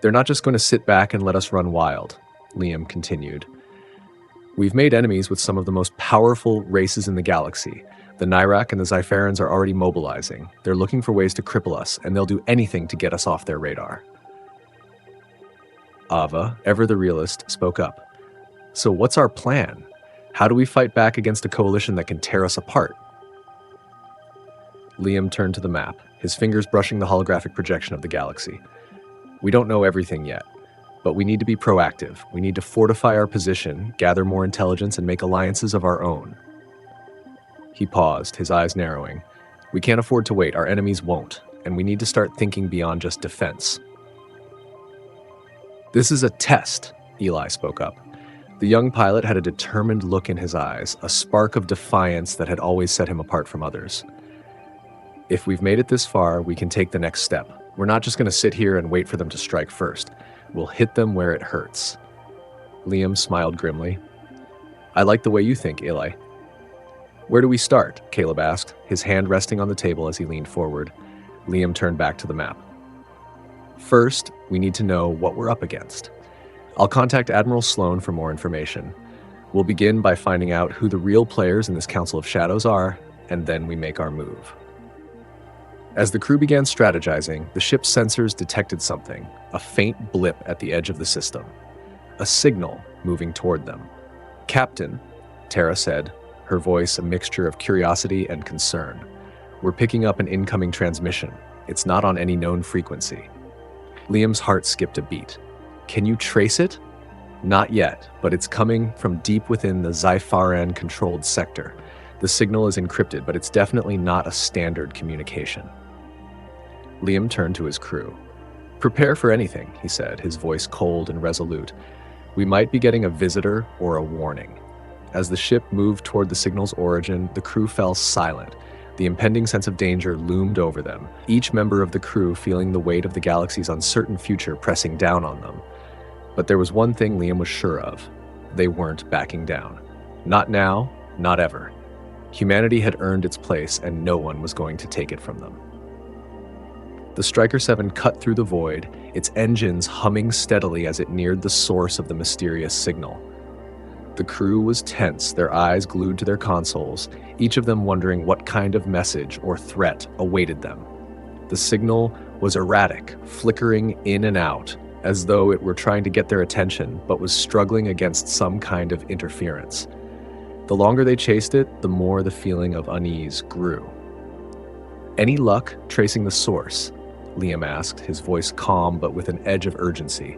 They're not just going to sit back and let us run wild, Liam continued. We've made enemies with some of the most powerful races in the galaxy. The Nyrak and the Zypherans are already mobilizing. They're looking for ways to cripple us, and they'll do anything to get us off their radar. Ava, ever the realist, spoke up. So what's our plan? How do we fight back against a coalition that can tear us apart? Liam turned to the map, his fingers brushing the holographic projection of the galaxy. We don't know everything yet, but we need to be proactive. We need to fortify our position, gather more intelligence, and make alliances of our own. He paused, his eyes narrowing. We can't afford to wait, our enemies won't, and we need to start thinking beyond just defense. This is a test, Eli spoke up. The young pilot had a determined look in his eyes, a spark of defiance that had always set him apart from others. If we've made it this far, we can take the next step. We're not just going to sit here and wait for them to strike first. We'll hit them where it hurts. Liam smiled grimly. I like the way you think, Eli. Where do we start? Caleb asked, his hand resting on the table as he leaned forward. Liam turned back to the map. First, we need to know what we're up against. I'll contact Admiral Sloan for more information. We'll begin by finding out who the real players in this Council of Shadows are, and then we make our move. As the crew began strategizing, the ship's sensors detected something, a faint blip at the edge of the system. A signal moving toward them. Captain, Tara said, her voice a mixture of curiosity and concern. We're picking up an incoming transmission. It's not on any known frequency. Liam's heart skipped a beat. Can you trace it? Not yet, but it's coming from deep within the Zypharan-controlled sector. The signal is encrypted, but it's definitely not a standard communication. Liam turned to his crew. Prepare for anything, he said, his voice cold and resolute. We might be getting a visitor or a warning. As the ship moved toward the signal's origin, the crew fell silent. The impending sense of danger loomed over them, each member of the crew feeling the weight of the galaxy's uncertain future pressing down on them. But there was one thing Liam was sure of. They weren't backing down. Not now, not ever. Humanity had earned its place, and no one was going to take it from them. The Striker 7 cut through the void, its engines humming steadily as it neared the source of the mysterious signal. The crew was tense, their eyes glued to their consoles, each of them wondering what kind of message or threat awaited them. The signal was erratic, flickering in and out, as though it were trying to get their attention, but was struggling against some kind of interference. The longer they chased it, the more the feeling of unease grew. Any luck tracing the source? Liam asked, his voice calm but with an edge of urgency.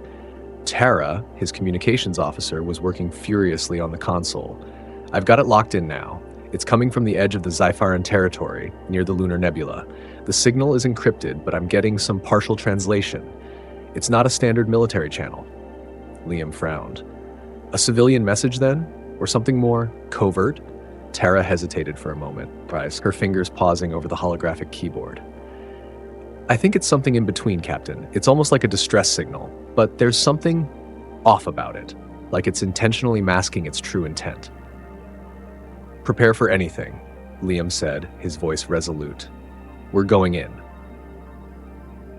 Tara, his communications officer, was working furiously on the console. I've got it locked in now. It's coming from the edge of the Zypharan territory, near the Lunar Nebula. The signal is encrypted, but I'm getting some partial translation. It's not a standard military channel. Liam frowned. A civilian message, then? Or something more covert? Tara hesitated for a moment, her fingers pausing over the holographic keyboard. I think it's something in between, Captain. It's almost like a distress signal, but there's something off about it, like it's intentionally masking its true intent. Prepare for anything, Liam said, his voice resolute. We're going in.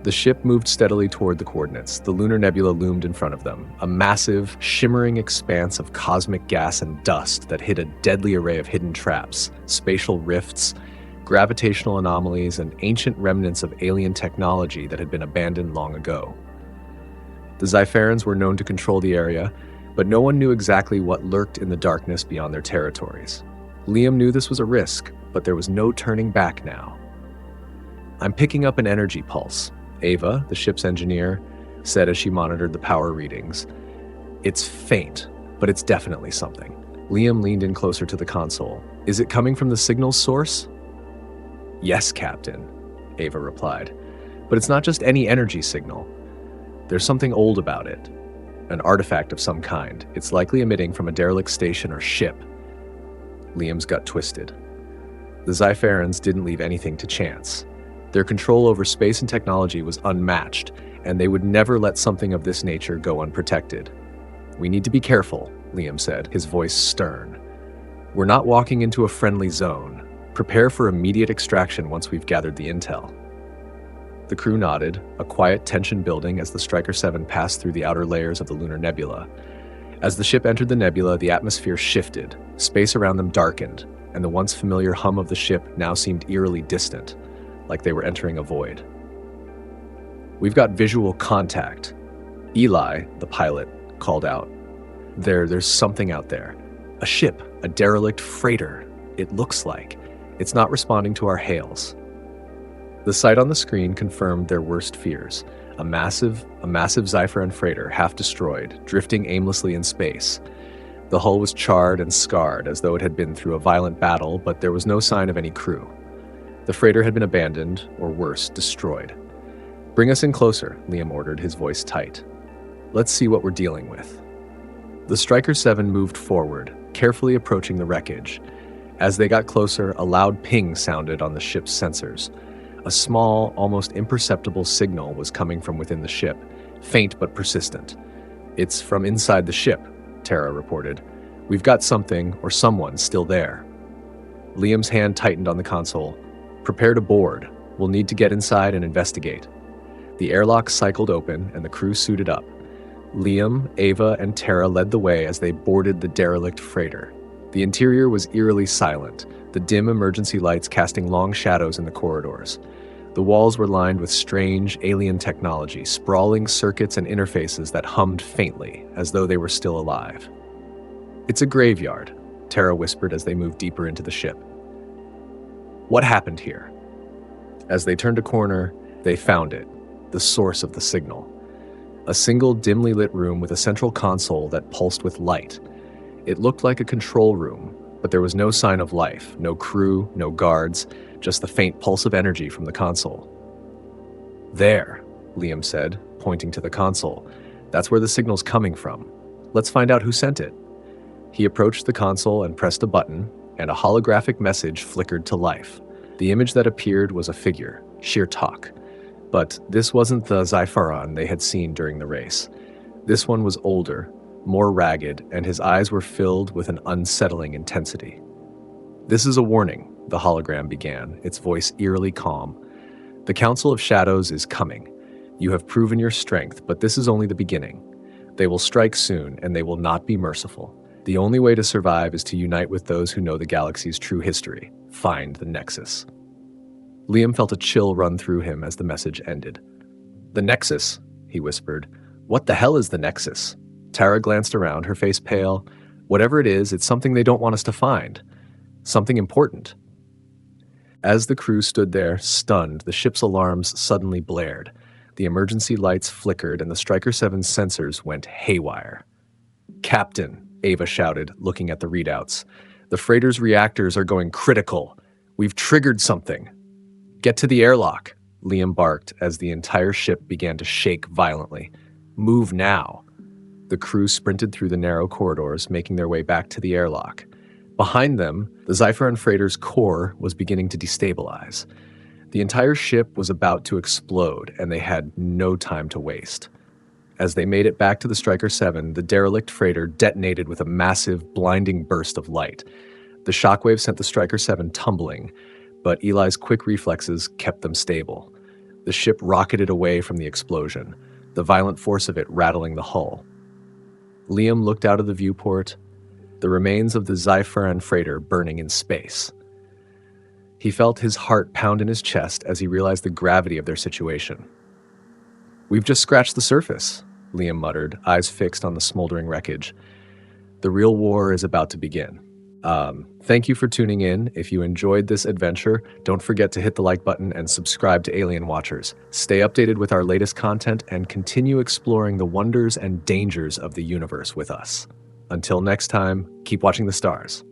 The ship moved steadily toward the coordinates. The lunar nebula loomed in front of them, a massive, shimmering expanse of cosmic gas and dust that hid a deadly array of hidden traps, spatial rifts, gravitational anomalies, and ancient remnants of alien technology that had been abandoned long ago. The Zypherans were known to control the area, but no one knew exactly what lurked in the darkness beyond their territories. Liam knew this was a risk, but there was no turning back now. I'm picking up an energy pulse, Ava, the ship's engineer, said as she monitored the power readings. It's faint, but it's definitely something. Liam leaned in closer to the console. Is it coming from the signal source? Yes, Captain, Ava replied. But it's not just any energy signal. There's something old about it. An artifact of some kind. It's likely emitting from a derelict station or ship. Liam's gut twisted. The Zyfarans didn't leave anything to chance. Their control over space and technology was unmatched, and they would never let something of this nature go unprotected. "We need to be careful," Liam said, his voice stern. "We're not walking into a friendly zone. Prepare for immediate extraction once we've gathered the intel." The crew nodded, a quiet tension building as the Striker 7 passed through the outer layers of the lunar nebula. As the ship entered the nebula, the atmosphere shifted, space around them darkened, and the once familiar hum of the ship now seemed eerily distant, like they were entering a void. "We've got visual contact," Eli, the pilot, called out. There's something out there. A ship, a derelict freighter, it looks like. It's not responding to our hails." The sight on the screen confirmed their worst fears. A massive Zypheran freighter, half destroyed, drifting aimlessly in space. The hull was charred and scarred, as though it had been through a violent battle, but there was no sign of any crew. The freighter had been abandoned, or worse, destroyed. "Bring us in closer," Liam ordered, his voice tight. "Let's see what we're dealing with." The Striker 7 moved forward, carefully approaching the wreckage. As they got closer, a loud ping sounded on the ship's sensors. A small, almost imperceptible signal was coming from within the ship, faint but persistent. "It's from inside the ship," Tara reported. "We've got something, or someone, still there." Liam's hand tightened on the console. "Prepare to board. We'll need to get inside and investigate." The airlock cycled open, and the crew suited up. Liam, Ava, and Tara led the way as they boarded the derelict freighter. The interior was eerily silent, the dim emergency lights casting long shadows in the corridors. The walls were lined with strange, alien technology, sprawling circuits and interfaces that hummed faintly, as though they were still alive. "It's a graveyard," Tara whispered as they moved deeper into the ship. "What happened here?" As they turned a corner, they found it, the source of the signal. A single dimly lit room with a central console that pulsed with light. It looked like a control room, but there was no sign of life, no crew, no guards, just the faint pulse of energy from the console. "There," Liam said, pointing to the console. "That's where the signal's coming from. Let's find out who sent it." He approached the console and pressed a button, and a holographic message flickered to life. The image that appeared was a figure, sheer talk. But this wasn't the Zypharon they had seen during the race. This one was older, more ragged, and his eyes were filled with an unsettling intensity. "This is a warning," the hologram began, its voice eerily calm. "The Council of Shadows is coming. You have proven your strength, but this is only the beginning. They will strike soon, and they will not be merciful. The only way to survive is to unite with those who know the galaxy's true history. Find the Nexus." Liam felt a chill run through him as the message ended. "The Nexus," he whispered. "What the hell is the Nexus?" Tara glanced around, her face pale. "Whatever it is, it's something they don't want us to find. Something important." As the crew stood there, stunned, the ship's alarms suddenly blared. The emergency lights flickered, and the Striker 7's sensors went haywire. "Captain," Ava shouted, looking at the readouts. "The freighter's reactors are going critical. We've triggered something." "Get to the airlock," Liam barked as the entire ship began to shake violently. "Move now." The crew sprinted through the narrow corridors, making their way back to the airlock. Behind them, the Zypheran freighter's core was beginning to destabilize. The entire ship was about to explode, and they had no time to waste. As they made it back to the Striker 7, the derelict freighter detonated with a massive, blinding burst of light. The shockwave sent the Striker 7 tumbling, but Eli's quick reflexes kept them stable. The ship rocketed away from the explosion, the violent force of it rattling the hull. Liam looked out of the viewport, the remains of the Zypheran freighter burning in space. He felt his heart pound in his chest as he realized the gravity of their situation. "We've just scratched the surface," Liam muttered, eyes fixed on the smoldering wreckage. "The real war is about to begin." Thank you for tuning in. If you enjoyed this adventure, don't forget to hit the like button and subscribe to Alien Watchers. Stay updated with our latest content and continue exploring the wonders and dangers of the universe with us. Until next time, keep watching the stars.